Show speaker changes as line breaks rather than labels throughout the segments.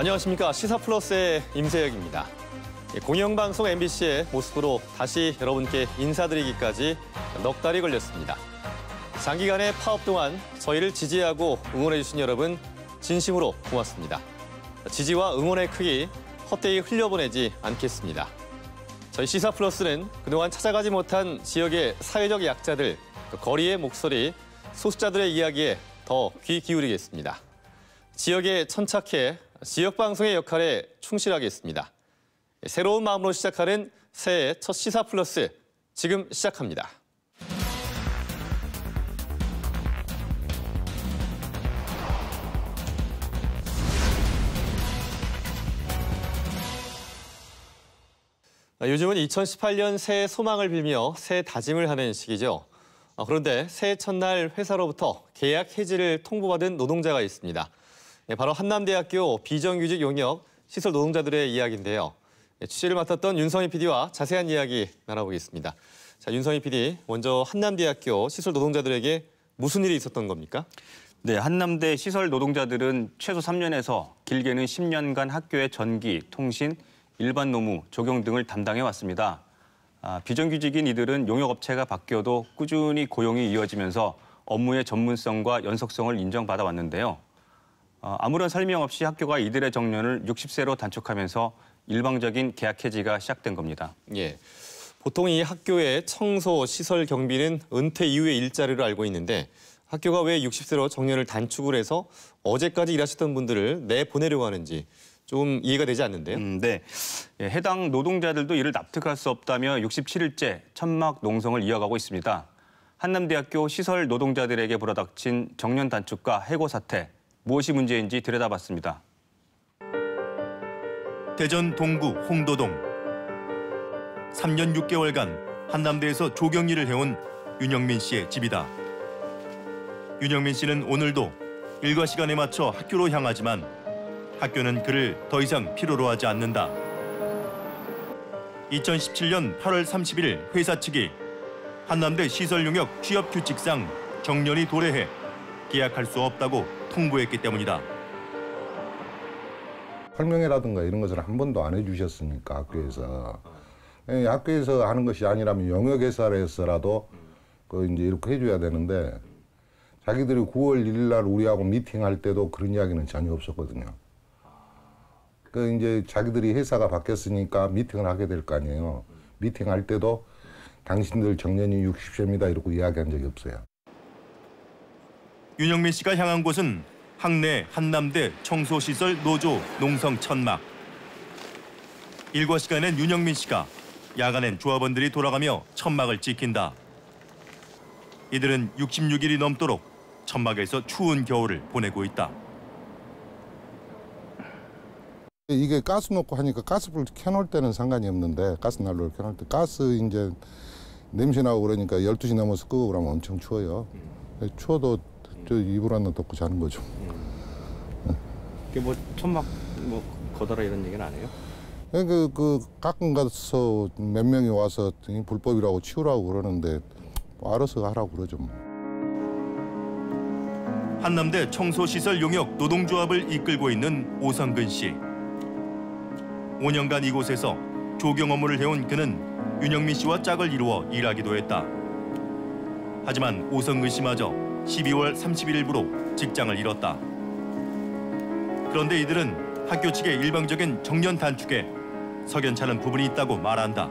안녕하십니까. 시사플러스의 임세혁입니다. 공영방송 MBC의 모습으로 다시 여러분께 인사드리기까지 넉 달이 걸렸습니다. 장기간의 파업 동안 저희를 지지하고 응원해주신 여러분 진심으로 고맙습니다. 지지와 응원의 크기 헛되이 흘려보내지 않겠습니다. 저희 시사플러스는 그동안 찾아가지 못한 지역의 사회적 약자들, 거리의 목소리, 소수자들의 이야기에 더 귀 기울이겠습니다. 지역에 천착해 지역방송의 역할에 충실하겠습니다. 새로운 마음으로 시작하는 새해 첫 시사플러스, 지금 시작합니다. 요즘은 2018년 새해 소망을 빌며 새해 다짐을 하는 시기죠. 그런데 새해 첫날 회사로부터 계약 해지를 통보받은 노동자가 있습니다. 바로 한남대학교 비정규직 용역 시설 노동자들의 이야기인데요. 취재를 맡았던 윤성희 PD와 자세한 이야기 나눠보겠습니다. 자, 윤성희 PD, 먼저 한남대학교 시설 노동자들에게 무슨 일이 있었던 겁니까?
네, 한남대 시설 노동자들은 최소 3년에서 길게는 10년간 학교의 전기, 통신, 일반 노무, 조경 등을 담당해 왔습니다. 비정규직인 이들은 용역업체가 바뀌어도 꾸준히 고용이 이어지면서 업무의 전문성과 연속성을 인정받아 왔는데요. 아무런 설명 없이 학교가 이들의 정년을 60세로 단축하면서 일방적인 계약 해지가 시작된 겁니다.
예, 보통 이 학교의 청소, 시설 경비는 은퇴 이후의 일자리로 알고 있는데 학교가 왜 60세로 정년을 단축을 해서 어제까지 일하셨던 분들을 내보내려고 하는지 좀 이해가 되지 않는데요.
네, 해당 노동자들도 이를 납득할 수 없다며 67일째 천막 농성을 이어가고 있습니다. 한남대학교 시설 노동자들에게 불어닥친 정년 단축과 해고 사태, 무엇이 문제인지 들여다봤습니다.
대전 동구 홍도동. 3년 6개월간 한남대에서 조경 일을 해온 윤영민 씨의 집이다. 윤영민 씨는 오늘도 일과 시간에 맞춰 학교로 향하지만 학교는 그를 더 이상 필요로 하지 않는다. 2017년 8월 30일 회사 측이 한남대 시설용역 취업규칙상 정년이 도래해 계약할 수 없다고 통보했기 때문이다.
설명회라든가 이런 것을 한 번도 안 해주셨으니까 학교에서 하는 것이 아니라면 용역회사에서라도 이제 이렇게 해줘야 되는데 자기들이 9월 1일 날 우리하고 미팅할 때도 그런 이야기는 전혀 없었거든요. 이제 자기들이 회사가 바뀌었으니까 미팅을 하게 될 거 아니에요. 미팅할 때도 당신들 정년이 60세입니다 이러고 이야기한 적이 없어요.
윤영민 씨가 향한 곳은 학내 한남대 청소시설 노조 농성 천막. 일과 시간엔 윤영민 씨가, 야간엔 조합원들이 돌아가며 천막을 지킨다. 이들은 66일이 넘도록 천막에서 추운 겨울을 보내고 있다.
이게 가스 넣고 하니까 가스불 켜놓을 때는 상관이 없는데 가스난로를 켜놓을 때 가스 이제 냄새 나고 그러니까 12시 넘어서 끄고 그러면 엄청 추워요. 추워도 저 이불 하나 덮고 자는 거죠.
이게 뭐 천막 거더라 이런 얘기는 안 해요?
가끔 가서 몇 명이 와서 불법이라고 치우라고 그러는데 알아서 하라고 그러죠.
한남대 청소시설 용역 노동조합을 이끌고 있는 오성근 씨. 5년간 이곳에서 조경 업무를 해온 그는 윤영민 씨와 짝을 이루어 일하기도 했다. 하지만 오성근 씨마저 12월 31일부로 직장을 잃었다. 그런데 이들은 학교 측의 일방적인 정년 단축에 석연찮은 부분이 있다고 말한다.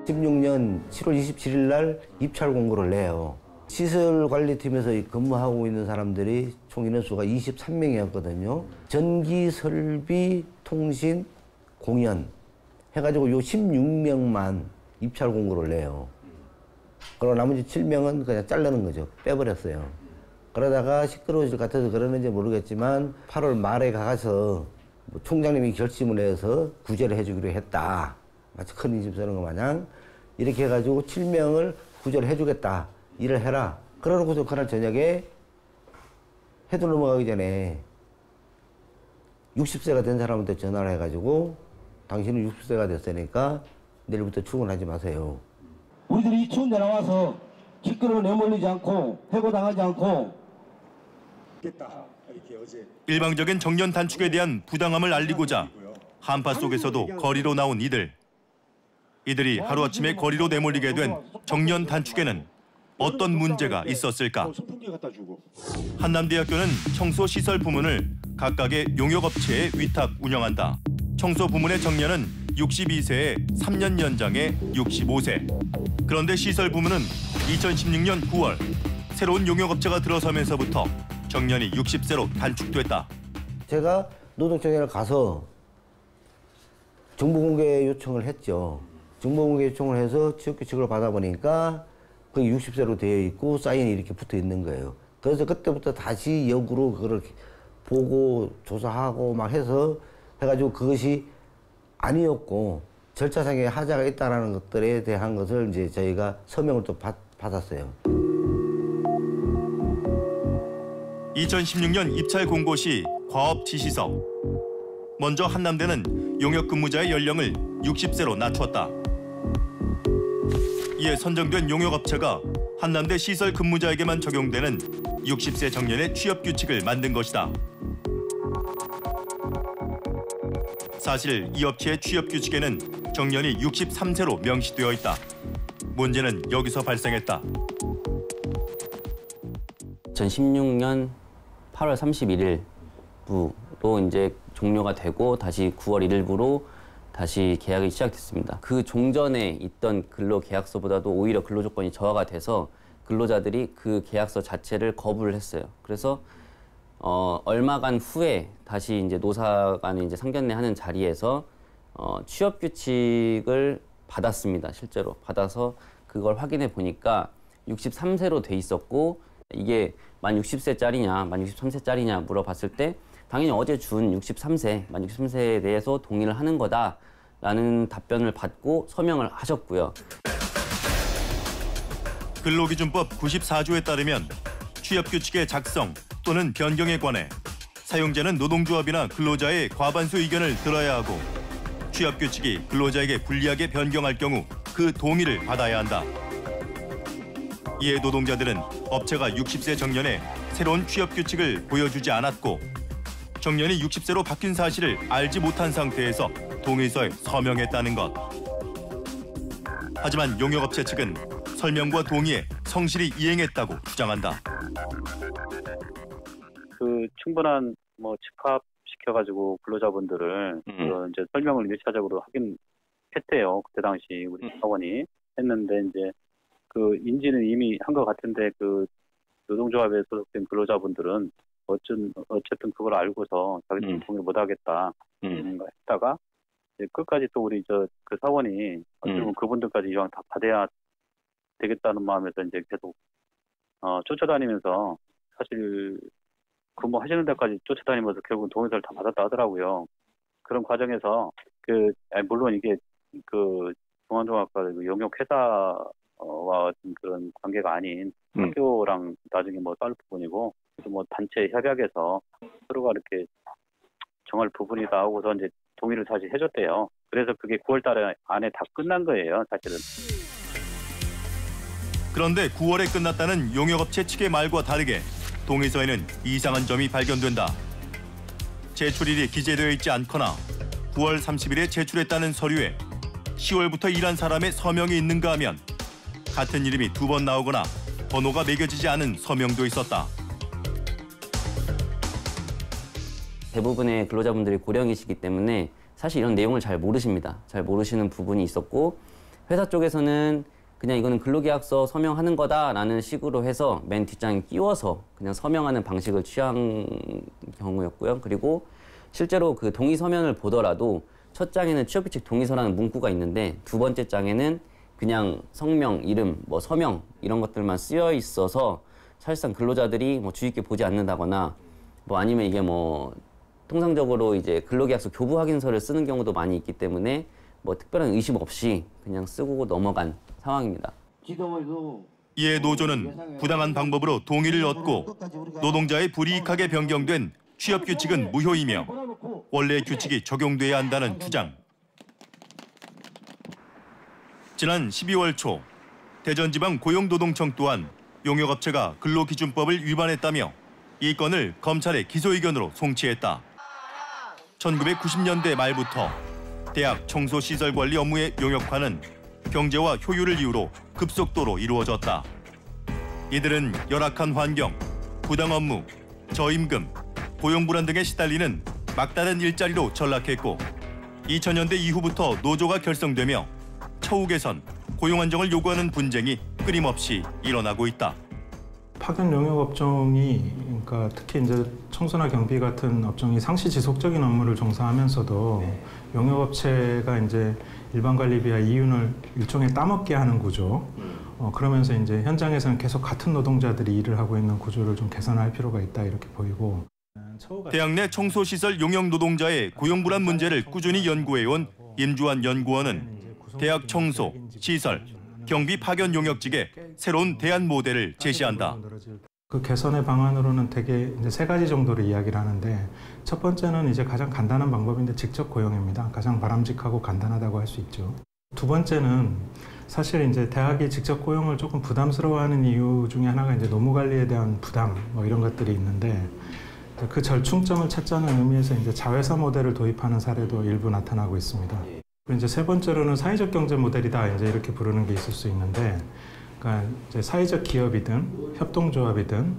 16년 7월 27일 날 입찰 공고를 내요. 시설관리팀에서 근무하고 있는 사람들이 총 인원수가 23명이었거든요. 전기, 설비, 통신, 공연 해가지고 요 16명만 입찰 공고를 내요. 그리고 나머지 7명은 그냥 자르는 거죠. 빼버렸어요. 그러다가 시끄러워질 것 같아서 그러는지 모르겠지만 8월 말에 가서 총장님이 결심을 해서 구제를 해주기로 했다. 마치 큰 인심 쓰는 것 마냥 이렇게 해가지고 7명을 구제를 해주겠다. 일을 해라. 그러고서 그날 저녁에 해도 넘어가기 전에 60세가 된 사람한테 전화를 해가지고 당신은 60세가 됐으니까 내일부터 출근하지 마세요.
우리들이 이 추운 데 나와서 시끄러워 내몰리지 않고 해고당하지 않고
일방적인 정년 단축에 대한 부당함을 알리고자 한파 속에서도 거리로 나온 이들이 하루아침에 거리로 내몰리게 된 정년 단축에는 어떤 문제가 있었을까? 한남대학교는 청소시설 부문을 각각의 용역업체에 위탁 운영한다. 청소 부문의 정년은 62세에 3년 연장해 65세. 그런데 시설 부문은 2016년 9월 새로운 용역업체가 들어서면서부터 정년이 60세로 단축됐다.
제가 노동청에 가서 정보공개 요청을 했죠. 정보공개 요청을 해서 취업규칙을 받아보니까 그게 60세로 되어 있고 사인이 이렇게 붙어 있는 거예요. 그래서 그때부터 다시 역으로 그걸 보고 조사하고 막 해가지고 그것이 아니었고 절차상의 하자가 있다는 것들에 대한 것을 이제 저희가 서명을 또 받았어요.
2016년 입찰 공고 시 과업 지시서. 먼저 한남대는 용역 근무자의 연령을 60세로 낮췄다. 이에 선정된 용역업체가 한남대 시설 근무자에게만 적용되는 60세 정년의 취업 규칙을 만든 것이다. 사실 이 업체의 취업 규칙에는 정년이 63세로 명시되어 있다. 문제는 여기서 발생했다.
2016년 8월 31일부로 이제 종료가 되고 다시 9월 1일부로 다시 계약이 시작됐습니다. 그 종전에 있던 근로계약서보다도 오히려 근로조건이 저하가 돼서 근로자들이 그 계약서 자체를 거부를 했어요. 그래서 얼마간 후에 다시 이제 노사 간에 이제 상견례 하는 자리에서 취업 규칙을 받았습니다. 실제로 받아서 그걸 확인해 보니까 63세로 돼 있었고 이게 만 60세짜리냐, 만 63세짜리냐 물어봤을 때 당연히 어제 준 63세, 만 63세에 대해서 동의를 하는 거다라는 답변을 받고 서명을 하셨고요.
근로기준법 94조에 따르면 취업규칙의 작성 또는 변경에 관해 사용자는 노동조합이나 근로자의 과반수 의견을 들어야 하고 취업규칙이 근로자에게 불리하게 변경할 경우 그 동의를 받아야 한다. 이에 노동자들은 업체가 60세 정년에 새로운 취업규칙을 보여주지 않았고 정년이 60세로 바뀐 사실을 알지 못한 상태에서 동의서에 서명했다는 것. 하지만 용역업체 측은 설명과 동의에 성실히 이행했다고 주장한다.
그 충분한 집합시켜가지고 근로자분들을 이제 설명을 1차적으로 하긴 했대요. 그때 당시 우리 사원이 했는데 이제 그 인지는 이미 한 것 같은데 그 노동조합에 소속된 근로자분들은 어쨌든 그걸 알고서 자기들이 동의를 못하겠다 했다가 이제 끝까지 또 우리 그 사원이 어떻게 보면 그분들까지 이왕 다 받아야 되겠다는 마음에서 이제 계속 쫓아다니면서 사실 근무하시는 데까지 쫓아다니면서 결국은 동의서를 다 받았다 하더라고요. 그런 과정에서 물론 이게 그 중앙종합과 그 용역회사와 어떤 그런 관계가 아닌 학교랑 나중에 싸울 부분이고 또 단체 협약에서 서로가 이렇게 정할 부분이다 하고서 이제 동의를 다시 해줬대요. 그래서 그게 9월 안에 다 끝난 거예요, 사실은.
그런데 9월에 끝났다는 용역업체 측의 말과 다르게 동의서에는 이상한 점이 발견된다. 제출일이 기재되어 있지 않거나 9월 30일에 제출했다는 서류에 10월부터 일한 사람의 서명이 있는가 하면 같은 이름이 2번 나오거나 번호가 매겨지지 않은 서명도 있었다.
대부분의 근로자분들이 고령이시기 때문에 사실 이런 내용을 잘 모르십니다. 잘 모르시는 부분이 있었고 회사 쪽에서는 그냥 이거는 근로계약서 서명하는 거다라는 식으로 해서 맨 뒷장에 끼워서 그냥 서명하는 방식을 취한 경우였고요. 그리고 실제로 그 동의 서면을 보더라도 첫 장에는 취업규칙 동의서라는 문구가 있는데 두 번째 장에는 그냥 성명, 이름, 서명 이런 것들만 쓰여 있어서 사실상 근로자들이 주의 깊게 보지 않는다거나 아니면 이게 통상적으로 이제 근로계약서 교부 확인서를 쓰는 경우도 많이 있기 때문에 특별한 의심 없이 그냥 쓰고 넘어간 상황입니다.
이에 노조는 부당한 방법으로 동의를 얻고 노동자의 불이익하게 변경된 취업규칙은 무효이며 원래 규칙이 적용돼야 한다는 주장. 지난 12월 초 대전지방 고용노동청 또한 용역업체가 근로기준법을 위반했다며 이 건을 검찰의 기소 의견으로 송치했다. 1990년대 말부터 대학 청소시설 관리 업무의 용역화는 경제와 효율을 이유로 급속도로 이루어졌다. 이들은 열악한 환경, 부당 업무, 저임금, 고용 불안 등에 시달리는 막다른 일자리로 전락했고 2000년대 이후부터 노조가 결성되며 처우 개선, 고용 안정을 요구하는 분쟁이 끊임없이 일어나고 있다.
파견 용역 업종이 그러니까 특히 이제 청소나 경비 같은 업종이 상시 지속적인 업무를 종사하면서도 용역업체가 이제 일반 관리비와 이윤을 일종의 따먹게 하는 구조. 그러면서 이제 현장에서는 계속 같은 노동자들이 일을 하고 있는 구조를 좀 개선할 필요가 있다 이렇게 보이고.
대학 내 청소시설 용역 노동자의 고용 불안 문제를 꾸준히 연구해온 임주환 연구원은 대학 청소, 시설, 경비 파견 용역직의 새로운 대안 모델을 제시한다.
그 개선의 방안으로는 대개 이제 3가지 정도를 이야기를 하는데 첫 번째는 이제 가장 간단한 방법인데 직접 고용입니다. 가장 바람직하고 간단하다고 할 수 있죠. 두 번째는 사실 이제 대학이 직접 고용을 조금 부담스러워하는 이유 중에 하나가 이제 노무 관리에 대한 부담 뭐 이런 것들이 있는데 그 절충점을 찾자는 의미에서 이제 자회사 모델을 도입하는 사례도 일부 나타나고 있습니다. 그리고 이제 세 번째로는 사회적 경제 모델이다 이제 이렇게 부르는 게 있을 수 있는데, 그러니까 이제 사회적 기업이든 협동조합이든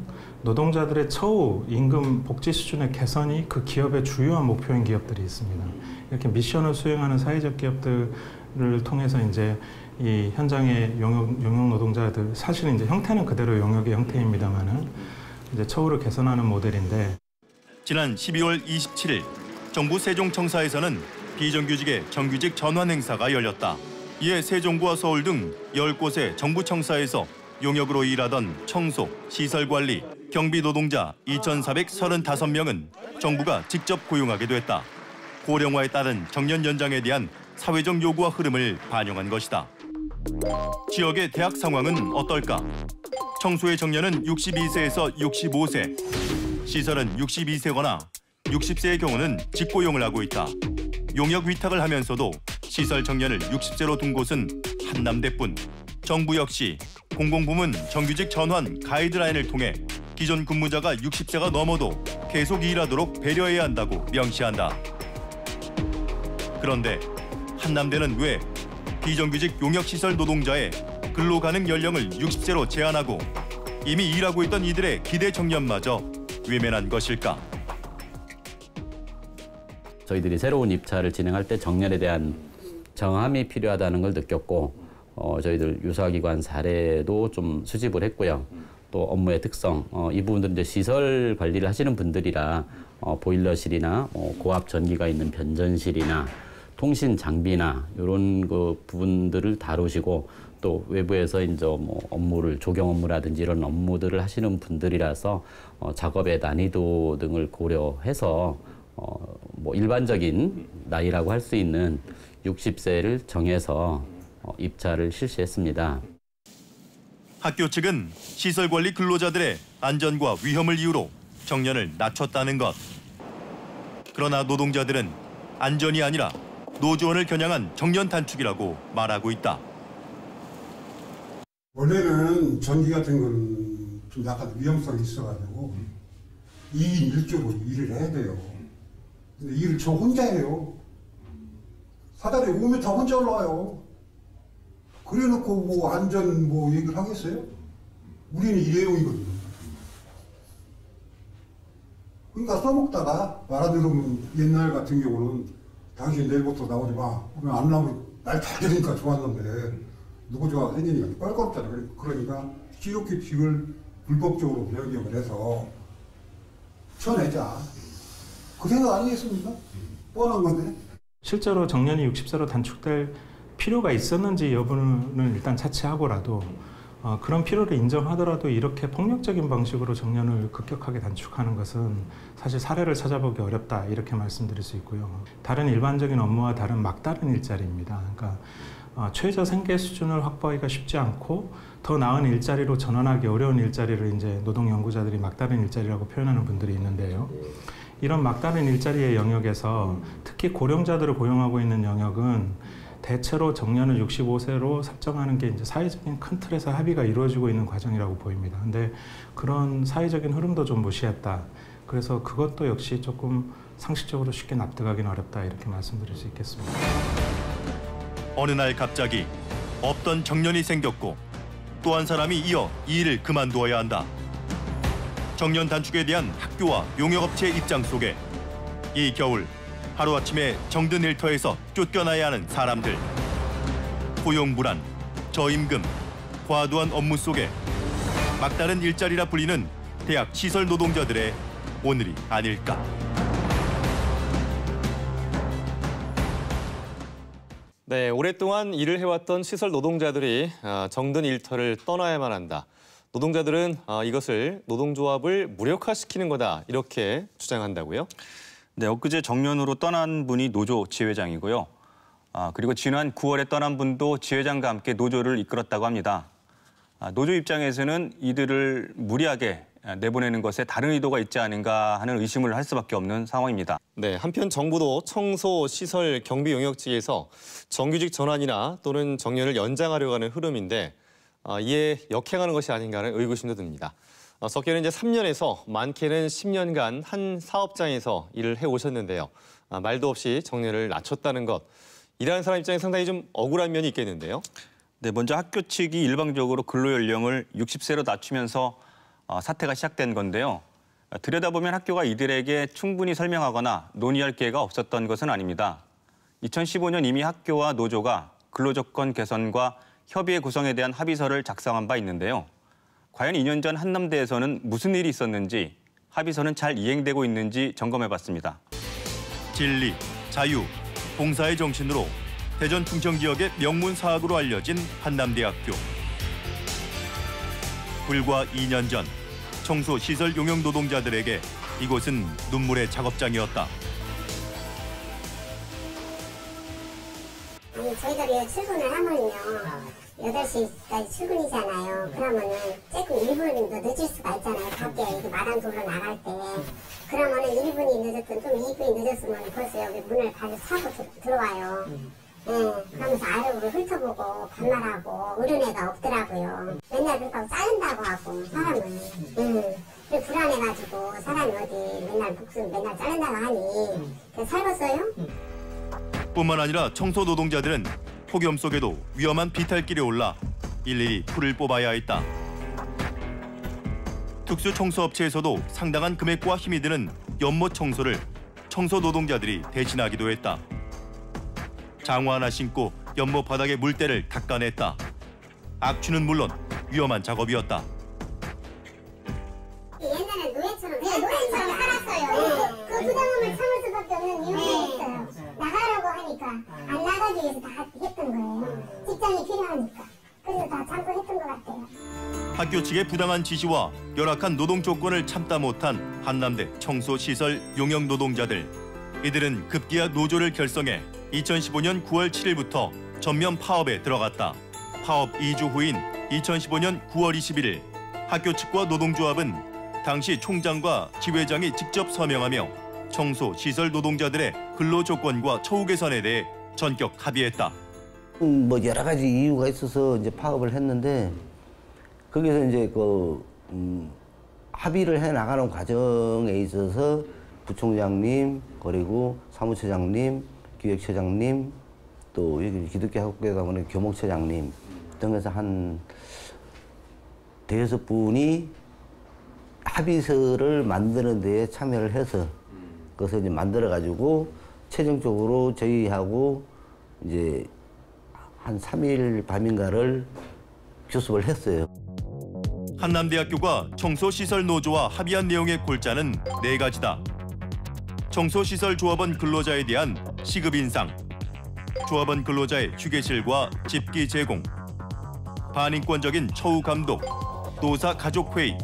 노동자들의 처우, 임금, 복지 수준의 개선이 그 기업의 주요한 목표인 기업들이 있습니다. 이렇게 미션을 수행하는 사회적 기업들을 통해서 이제 이 현장의 용역 노동자들 사실은 이제 형태는 그대로 용역의 형태입니다만은 이제 처우를 개선하는 모델인데.
지난 12월 27일 정부 세종청사에서는 비정규직의 정규직 전환 행사가 열렸다. 이에 세종구와 서울 등 10곳의 정부 청사에서 용역으로 일하던 청소, 시설관리, 경비 노동자 2,435명은 정부가 직접 고용하게 됐다. 고령화에 따른 정년 연장에 대한 사회적 요구와 흐름을 반영한 것이다. 지역의 대학 상황은 어떨까? 청소의 정년은 62세에서 65세, 시설은 62세거나 60세의 경우는 직고용을 하고 있다. 용역 위탁을 하면서도 시설 정년을 60세로 둔 곳은 한남대뿐. 정부 역시 공공부문 정규직 전환 가이드라인을 통해 기존 근무자가 60세가 넘어도 계속 일하도록 배려해야 한다고 명시한다. 그런데 한남대는 왜 비정규직 용역시설 노동자의 근로 가능 연령을 60세로 제한하고 이미 일하고 있던 이들의 기대 정년마저 외면한 것일까?
저희들이 새로운 입찰을 진행할 때 정년에 대한 정함이 필요하다는 걸 느꼈고 저희들 유사기관 사례도 좀 수집을 했고요. 또 업무의 특성, 이 부분들은 이제 시설 관리를 하시는 분들이라 보일러실이나 고압 전기가 있는 변전실이나 통신 장비나 이런 그 부분들을 다루시고 또 외부에서 이제 뭐 업무를 조경 업무라든지 이런 업무들을 하시는 분들이라서 작업의 난이도 등을 고려해서 뭐 일반적인 나이라고 할 수 있는 60세를 정해서 입찰을 실시했습니다.
학교 측은 시설관리 근로자들의 안전과 위험을 이유로 정년을 낮췄다는 것. 그러나 노동자들은 안전이 아니라 노조원을 겨냥한 정년 단축이라고 말하고 있다.
원래는 전기 같은 건 좀 약간 위험성이 있어가지고 2인 1조로 일을 해야 돼요. 근데 일을 저 혼자 해요. 사다리 5m 혼자 올라와요. 그래놓고 뭐 안전 뭐 얘기를 하겠어요? 우리는 일회용이거든요. 그러니까 써먹다가 말 안 들으면 옛날 같은 경우는 당신 내일부터 나오지 마. 그러면 안 나오면 날 잘 되니까 좋았는데 누구조가 생기니까 껄끄럽잖아요. 그러니까 실효규칙을 불법적으로 변경을 해서 쳐내자. 그 생각 아니겠습니까? 뻔한 건데.
실제로 정년이 60세로 단축될 필요가 있었는지 여부는 일단 차치하고라도 그런 필요를 인정하더라도 이렇게 폭력적인 방식으로 정년을 급격하게 단축하는 것은 사실 사례를 찾아보기 어렵다 이렇게 말씀드릴 수 있고요. 다른 일반적인 업무와 다른 막다른 일자리입니다. 그러니까 최저 생계 수준을 확보하기가 쉽지 않고 더 나은 일자리로 전환하기 어려운 일자리를 이제 노동 연구자들이 막다른 일자리라고 표현하는 분들이 있는데요. 이런 막다른 일자리의 영역에서 특히 고령자들을 고용하고 있는 영역은 대체로 정년을 65세로 설정하는 게 이제 사회적인 큰 틀에서 합의가 이루어지고 있는 과정이라고 보입니다. 근데 그런 사회적인 흐름도 좀 무시했다. 그래서 그것도 역시 조금 상식적으로 쉽게 납득하기는 어렵다 이렇게 말씀드릴 수 있겠습니다.
어느 날 갑자기 없던 정년이 생겼고 또 한 사람이 이어 이 일을 그만두어야 한다. 정년 단축에 대한 학교와 용역업체의 입장 속에 이 겨울 하루아침에 정든 일터에서 쫓겨나야 하는 사람들. 고용 불안, 저임금, 과도한 업무 속에 막다른 일자리라 불리는 대학 시설 노동자들의 오늘이 아닐까.
네, 오랫동안 일을 해왔던 시설 노동자들이 정든 일터를 떠나야만 한다. 노동자들은 이것을 노동조합을 무력화시키는 거다 이렇게 주장한다고요?
네, 엊그제 정년으로 떠난 분이 노조 지회장이고요. 그리고 지난 9월에 떠난 분도 지회장과 함께 노조를 이끌었다고 합니다. 노조 입장에서는 이들을 무리하게 내보내는 것에 다른 의도가 있지 않은가 하는 의심을 할 수밖에 없는 상황입니다.
네, 한편 정부도 청소, 시설, 경비 용역직에서 정규직 전환이나 또는 정년을 연장하려고 하는 흐름인데 이에 역행하는 것이 아닌가 하는 의구심도 듭니다. 적게는 이제 3년에서 많게는 10년간 한 사업장에서 일을 해오셨는데요. 말도 없이 정년을 낮췄다는 것. 일하는 사람 입장에 상당히 좀 억울한 면이 있겠는데요.
네, 먼저 학교 측이 일방적으로 근로연령을 60세로 낮추면서 사태가 시작된 건데요. 들여다보면 학교가 이들에게 충분히 설명하거나 논의할 기회가 없었던 것은 아닙니다. 2015년 이미 학교와 노조가 근로조건 개선과 협의회 구성에 대한 합의서를 작성한 바 있는데요. 과연 2년 전 한남대에서는 무슨 일이 있었는지, 합의서는 잘 이행되고 있는지 점검해봤습니다.
진리, 자유, 봉사의 정신으로 대전 충청 지역의 명문 사학으로 알려진 한남대학교. 불과 2년 전 청소 시설 용역 노동자들에게 이곳은 눈물의 작업장이었다.
아니, 저희들이 출근을 하면요. 8시까지 출근이잖아요. 그러면은 조금 1분 더 늦을 수가 있잖아요. 밖에 이렇게 마당 돌러 나갈 때. 그러면은 1분이 늦었든 좀 2분이 늦었으면 벌써 여기 문을 가서 차고 들어와요. 네, 그러면서 아래로 훑어보고 반말하고 어른애가 없더라고요. 맨날 그렇다고 자른다고 하고 사람을. 불안해가지고 사람이 어디 맨날 목숨 맨날 자른다고 하니 그래서 살겠어요?
뿐만 아니라 청소 노동자들은 폭염 속에도 위험한 비탈길에 올라 일일이 풀을 뽑아야 했다. 특수 청소업체에서도 상당한 금액과 힘이 드는 연못 청소를 청소 노동자들이 대신하기도 했다. 장화 하나 신고 연못 바닥의 물때를 닦아냈다. 악취는 물론 위험한 작업이었다.
옛날에 노예처럼 살았어요. 그 부담감을 참을 수밖에 없는 이유가 있어요. 나가라고 하니까 안 나가기 위해서 다 했던 거예요. 직장이 필요하니까. 그래서 다 참고 했던 것 같아요.
학교 측의 부당한 지시와 열악한 노동 조건을 참다 못한 한남대 청소시설 용역 노동자들. 이들은 급기야 노조를 결성해 2015년 9월 7일부터 전면 파업에 들어갔다. 파업 2주 후인 2015년 9월 21일 학교 측과 노동조합은 당시 총장과 지회장이 직접 서명하며 청소, 시설 노동자들의 근로 조건과 처우 개선에 대해 전격 합의했다.
뭐 여러 가지 이유가 있어서 이제 파업을 했는데 거기서 이제 합의를 해 나가는 과정에 있어서 부총장님 그리고 사무처장님, 기획처장님 또 여기 기독교 학교에 가면 교목처장님 등에서 한 5분이 합의서를 만드는 데에 참여를 해서 그것을 이제 만들어 가지고 최종적으로 저희하고 이제 한 3일 밤인가를 교섭을 했어요.
한남대학교가 청소시설 노조와 합의한 내용의 골자는 4가지다. 청소시설 조합원 근로자에 대한 시급 인상, 조합원 근로자의 휴게실과 집기 제공, 반인권적인 처우 감독, 노사 가족회의,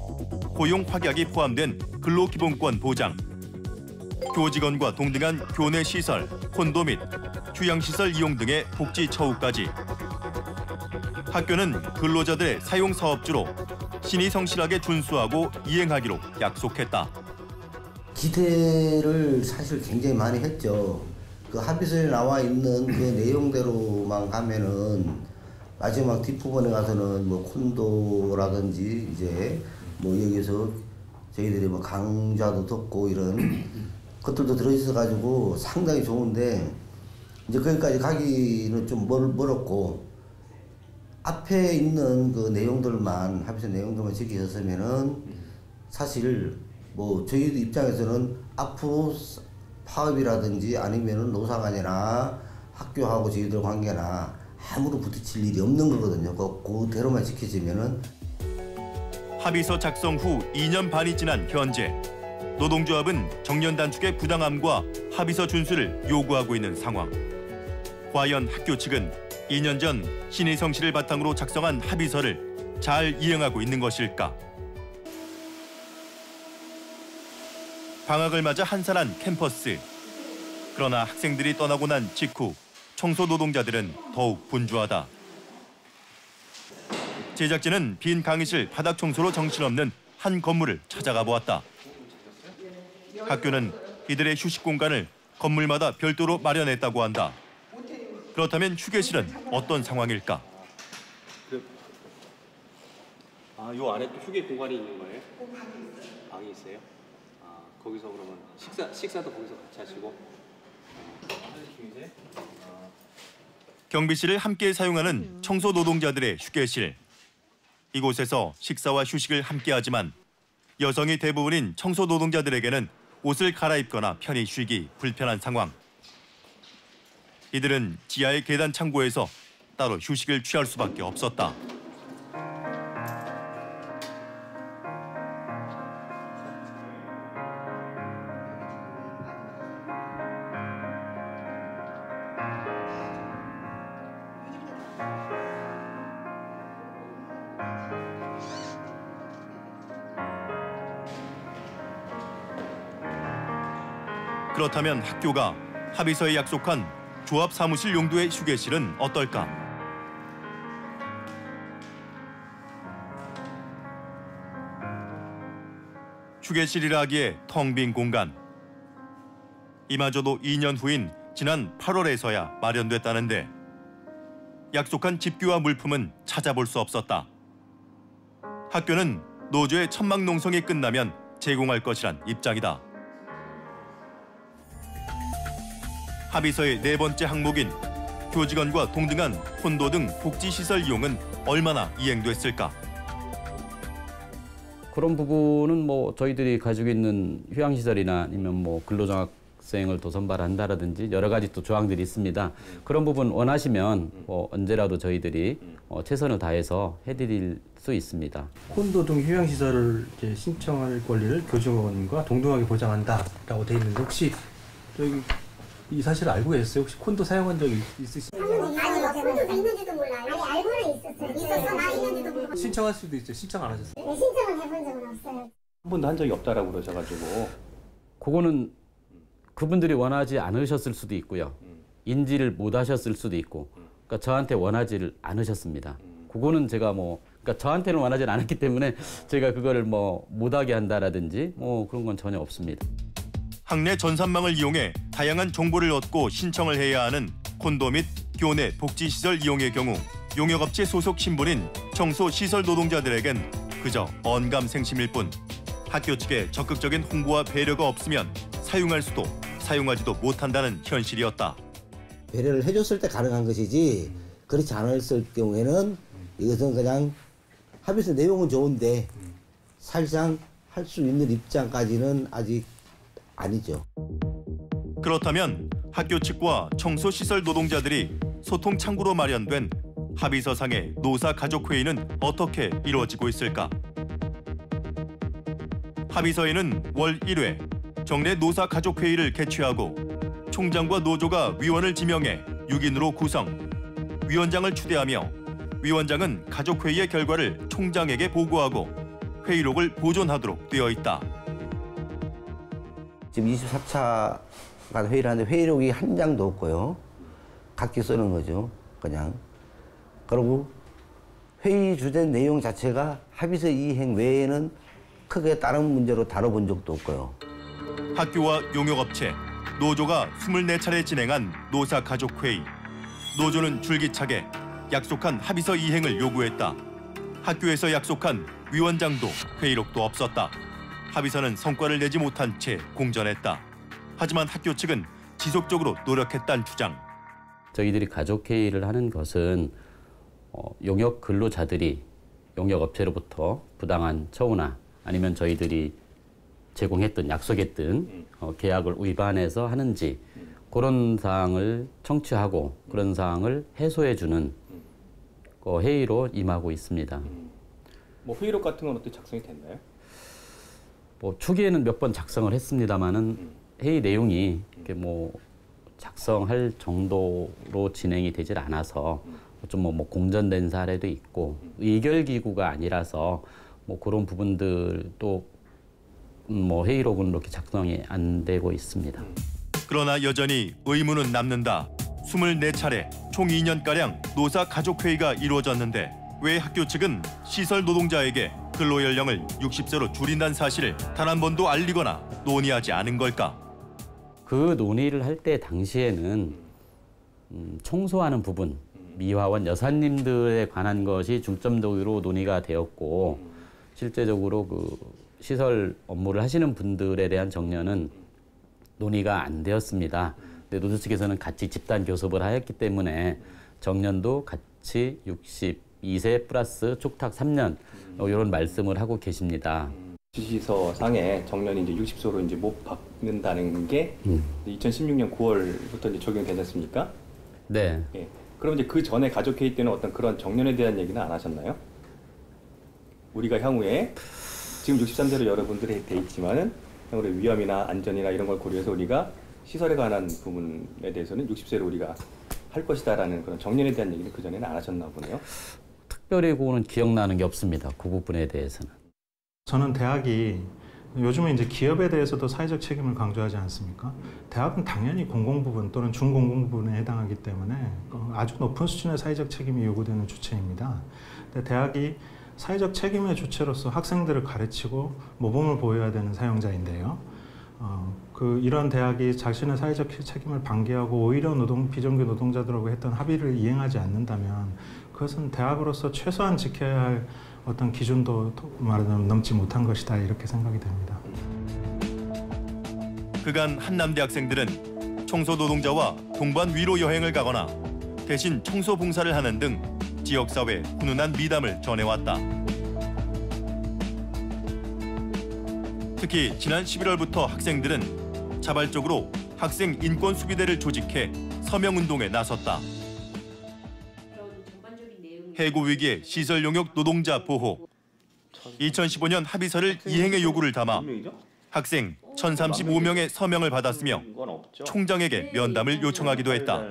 고용 확약이 포함된 근로기본권 보장, 교직원과 동등한 교내 시설, 콘도 및 휴양시설 이용 등의 복지 처우까지. 학교는 근로자들의 사용 사업주로 신이 성실하게 준수하고 이행하기로 약속했다.
기대를 사실 굉장히 많이 했죠. 그 합의서에 나와 있는 그 내용대로만 가면은 마지막 뒷부분에 가서는 뭐 콘도라든지 이제 뭐 여기서 저희들이 뭐 강좌도 듣고 이런 것들도 들어있어 가지고 상당히 좋은데 이제 거기까지 가기는 좀 멀었고 앞에 있는 그 내용들만 합의서 내용들만 적혀졌으면은 사실 뭐 저희 입장에서는 앞으로 파업이라든지 아니면은 노사간이나 학교하고 저희들 관계나 아무런 부딪힐 일이 없는 거거든요. 그대로만 지켜지면은.
합의서 작성 후 2년 반이 지난 현재 노동조합은 정년단축의 부당함과 합의서 준수를 요구하고 있는 상황. 과연 학교 측은 2년 전 신의 성실을 바탕으로 작성한 합의서를 잘 이행하고 있는 것일까? 방학을 맞아 한산한 캠퍼스. 그러나 학생들이 떠나고 난 직후 청소 노동자들은 더욱 분주하다. 제작진은 빈 강의실 바닥 청소로 정신없는 한 건물을 찾아가 보았다. 학교는 이들의 휴식 공간을 건물마다 별도로 마련했다고 한다. 그렇다면 휴게실은 어떤 상황일까?
요 안에 또 휴게 공간이 있는 거예요? 방이 있어요? 거기서 그러면 식사도 거기서 같이 하시고?
경비실을 함께 사용하는 청소 노동자들의 휴게실. 이곳에서 식사와 휴식을 함께 하지만 여성이 대부분인 청소 노동자들에게는 옷을 갈아입거나 편히 쉬기 불편한 상황. 이들은 지하의 계단 창고에서 따로 휴식을 취할 수밖에 없었다. 그렇다면 학교가 합의서에 약속한 조합 사무실 용도의 휴게실은 어떨까? 휴게실이라 하기에 텅 빈 공간. 이마저도 2년 후인 지난 8월에서야 마련됐다는데 약속한 집규와 물품은 찾아볼 수 없었다. 학교는 노조의 천막 농성이 끝나면 제공할 것이란 입장이다. 합의서의 네 번째 항목인 교직원과 동등한 콘도 등 복지시설 이용은 얼마나 이행됐을까?
그런 부분은 뭐 저희들이 가지고 있는 휴양시설이나 아니면 뭐 근로장학생을 또 선발한다라든지 여러 가지 또 조항들이 있습니다. 그런 부분 원하시면 뭐 언제라도 저희들이 최선을 다해서 해드릴 수 있습니다.
콘도 등 휴양시설을 이제 신청할 권리를 교직원과 동등하게 보장한다라고 돼 있는데 혹시 저기 이 사실을 알고 계셨어요? 혹시 콘도 사용한 적이 있으신가요?
아니, 콘도가 있는지도 몰라요. 아니, 알고는 있었어요. 있었어, 나 있는지도 모르고.
신청할 수도 있죠. 신청 안 하셨어요?
네, 신청을 해본 적은 없어요.
한 번도 한 적이 없다라고 그러셔가지고.
그거는 그분들이 원하지 않으셨을 수도 있고요. 인지를 못 하셨을 수도 있고. 그러니까 저한테 원하지를 않으셨습니다. 그거는 제가 그러니까 저한테는 원하지 않았기 때문에 제가 그거를 못하게 한다라든지 그런 건 전혀 없습니다.
학내 전산망을 이용해 다양한 정보를 얻고 신청을 해야 하는 콘도 및 교내 복지시설 이용의 경우 용역업체 소속 신분인 청소시설 노동자들에겐 그저 언감생심일 뿐 학교 측의 적극적인 홍보와 배려가 없으면 사용할 수도 사용하지도 못한다는 현실이었다.
배려를 해줬을 때 가능한 것이지 그렇지 않았을 경우에는 이것은 그냥 합의서 내용은 좋은데 사실상 할 수 있는 입장까지는 아직 아니죠.
그렇다면 학교 측과 청소시설 노동자들이 소통 창구로 마련된 합의서상의 노사가족회의는 어떻게 이루어지고 있을까? 합의서에는 월 1회 정례 노사가족회의를 개최하고 총장과 노조가 위원을 지명해 6인으로 구성, 위원장을 추대하며 위원장은 가족회의의 결과를 총장에게 보고하고 회의록을 보존하도록 되어 있다.
지금 24차가 회의를 하는데 회의록이 한 장도 없고요. 각기 쓰는 거죠, 그냥. 그리고 회의 주된 내용 자체가 합의서 이행 외에는 크게 다른 문제로 다뤄본 적도 없고요.
학교와 용역업체, 노조가 24차례 진행한 노사가족회의. 노조는 줄기차게 약속한 합의서 이행을 요구했다. 학교에서 약속한 위원장도 회의록도 없었다. 합의서는 성과를 내지 못한 채 공전했다. 하지만 학교 측은 지속적으로 노력했다는 주장.
저희들이 가족회의를 하는 것은 용역 근로자들이 용역업체로부터 부당한 처우나 아니면 저희들이 제공했던 약속했던 계약을 위반해서 하는지 그런 사항을 청취하고 그런 사항을 해소해주는 회의로 임하고 있습니다.
뭐 회의록 같은 건 어떻게 작성이 됐나요?
뭐 초기에는 몇 번 작성을 했습니다만은 회의 내용이 이렇게 뭐 작성할 정도로 진행이 되질 않아서 좀 뭐 공전된 사례도 있고 의결 기구가 아니라서 뭐 그런 부분들도 뭐 회의록은 이렇게 작성이 안 되고 있습니다.
그러나 여전히 의문은 남는다. 24차례 총 2년가량 노사 가족회의가 이루어졌는데 왜 학교 측은 시설 노동자에게 근로 연령을 60세로 줄인다는 사실을 단 한 번도 알리거나 논의하지 않은 걸까?
그 논의를 할 때 당시에는 청소하는 부분, 미화원 여사님들에 관한 것이 중점적으로 논의가 되었고 실제적으로 그 시설 업무를 하시는 분들에 대한 정년은 논의가 안 되었습니다. 근데 노조 측에서는 같이 집단 교섭을 하였기 때문에 정년도 같이 62세 플러스 촉탁 3년 이런 말씀을 하고 계십니다.
지시서상에 정년이 이제 60세로 이제 못 받는다는 게 2016년 9월부터 이제 적용이 되지 않습니까?
네.
예. 그럼 이제 그 전에 가족회의 때는 어떤 그런 정년에 대한 얘기는 안 하셨나요? 우리가 향후에 지금 63세로 여러분들이 돼 있지만은 향후에 위험이나 안전이나 이런 걸 고려해서 우리가 시설에 관한 부분에 대해서는 60세로 우리가 할 것이다라는 그런 정년에 대한 얘기는 그 전에는 안 하셨나 보네요.
특별히 그거는 기억나는 게 없습니다. 그 부분에 대해서는.
저는 대학이 요즘은 이제 기업에 대해서도 사회적 책임을 강조하지 않습니까? 대학은 당연히 공공부문 또는 준공공부문에 해당하기 때문에 아주 높은 수준의 사회적 책임이 요구되는 주체입니다. 근데 대학이 사회적 책임의 주체로서 학생들을 가르치고 모범을 보여야 되는 사용자인데요. 이런 대학이 자신의 사회적 책임을 방기하고 오히려 비정규 노동자들하고 했던 합의를 이행하지 않는다면 그것은 대학으로서 최소한 지켜야 할 어떤 기준도 말하자면 넘지 못한 것이다 이렇게 생각이 됩니다.
그간 한남대 학생들은 청소 노동자와 동반 위로 여행을 가거나 대신 청소 봉사를 하는 등 지역사회에 훈훈한 미담을 전해왔다. 특히 지난 11월부터 학생들은 자발적으로 학생 인권 수비대를 조직해 서명운동에 나섰다. 해고 위기의 시설 용역 노동자 보호. 2015년 합의서를 이행의 요구를 담아 학생 1,035명의 서명을 받았으며 총장에게 면담을 요청하기도 했다.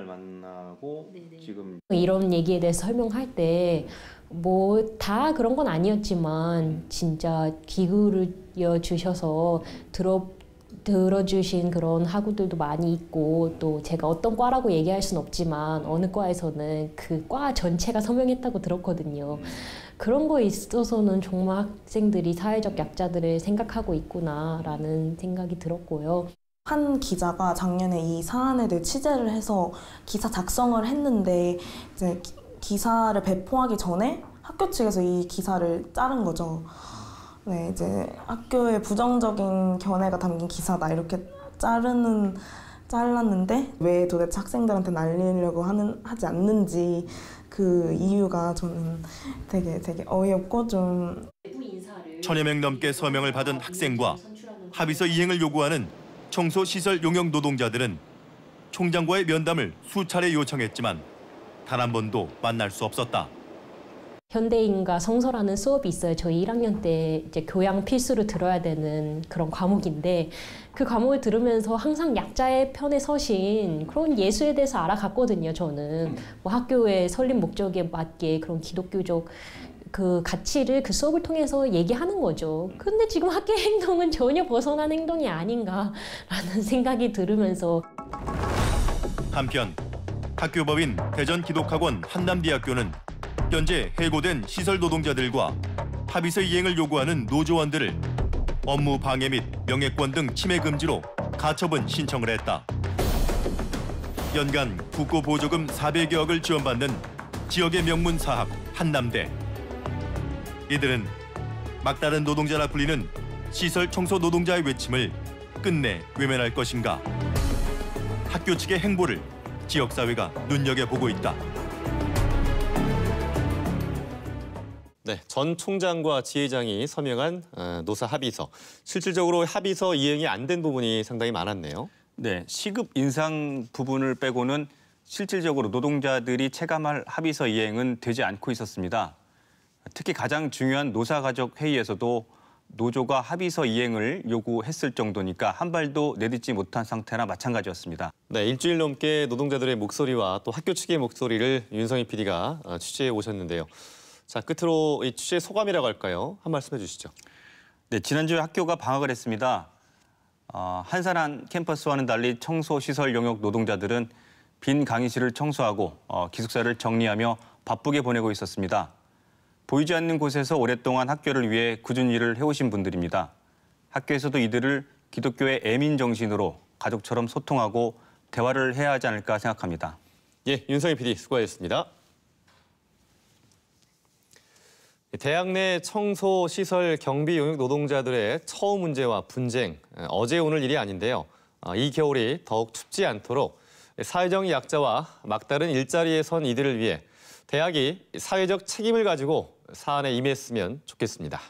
이런 얘기에 대해서 설명할 때 뭐 다 그런 건 아니었지만 진짜 기울여 주셔서 들어주신 그런 학우들도 많이 있고 또 제가 어떤 과라고 얘기할 순 없지만 어느 과에서는 그 과 전체가 서명했다고 들었거든요. 그런 거에 있어서는 정말 학생들이 사회적 약자들을 생각하고 있구나라는 생각이 들었고요.
한 기자가 작년에 이 사안에 대해 취재를 해서 기사 작성을 했는데 이제 기사를 배포하기 전에 학교 측에서 이 기사를 자른 거죠. 네, 이제 학교의 부정적인 견해가 담긴 기사다 이렇게 잘랐는데 왜 도대체 학생들한테 날리려고 하지 않는지 그 이유가 저는 되게 어이없고 좀
1,000여 명 넘게 서명을 받은 학생과 합의서 이행을 요구하는 청소시설 용역 노동자들은 총장과의 면담을 수차례 요청했지만 단 한 번도 만날 수 없었다.
현대인과 성서라는 수업이 있어요. 저희 1학년 때 이제 교양 필수로 들어야 되는 그런 과목인데 그 과목을 들으면서 항상 약자의 편에 서신 그런 예수에 대해서 알아갔거든요. 저는 뭐 학교의 설립 목적에 맞게 그런 기독교적 그 가치를 그 수업을 통해서 얘기하는 거죠. 근데 지금 학교의 행동은 전혀 벗어난 행동이 아닌가라는 생각이 들으면서
한편 학교법인 대전기독학원 한남대학교는 현재 해고된 시설 노동자들과 합의서 이행을 요구하는 노조원들을 업무 방해 및 명예권 등 침해 금지로 가처분 신청을 했다. 연간 국고 보조금 400여억을 지원받는 지역의 명문 사학 한남대. 이들은 막다른 노동자라 불리는 시설 청소 노동자의 외침을 끝내 외면할 것인가. 학교 측의 행보를 지역사회가 눈여겨보고 있다.
네, 전 총장과 지회장이 서명한 노사 합의서. 실질적으로 합의서 이행이 안 된 부분이 상당히 많았네요.
네, 시급 인상 부분을 빼고는 실질적으로 노동자들이 체감할 합의서 이행은 되지 않고 있었습니다. 특히 가장 중요한 노사가족 회의에서도 노조가 합의서 이행을 요구했을 정도니까 한 발도 내딛지 못한 상태나 마찬가지였습니다.
네, 일주일 넘게 노동자들의 목소리와 또 학교 측의 목소리를 윤성희 PD가 취재해 오셨는데요. 자, 끝으로 이 취재 소감이라고 할까요? 한 말씀 해주시죠.
네, 지난주에 학교가 방학을 했습니다. 한산한 캠퍼스와는 달리 청소시설 용역 노동자들은 빈 강의실을 청소하고 기숙사를 정리하며 바쁘게 보내고 있었습니다. 보이지 않는 곳에서 오랫동안 학교를 위해 꾸준히 일을 해오신 분들입니다. 학교에서도 이들을 기독교의 애민 정신으로 가족처럼 소통하고 대화를 해야 하지 않을까 생각합니다.
예, 윤성희 PD 수고하셨습니다. 대학 내 청소, 시설, 경비 용역 노동자들의 처우 문제와 분쟁, 어제 오늘 일이 아닌데요. 이 겨울이 더욱 춥지 않도록 사회적 약자와 막다른 일자리에 선 이들을 위해 대학이 사회적 책임을 가지고 사안에 임했으면 좋겠습니다.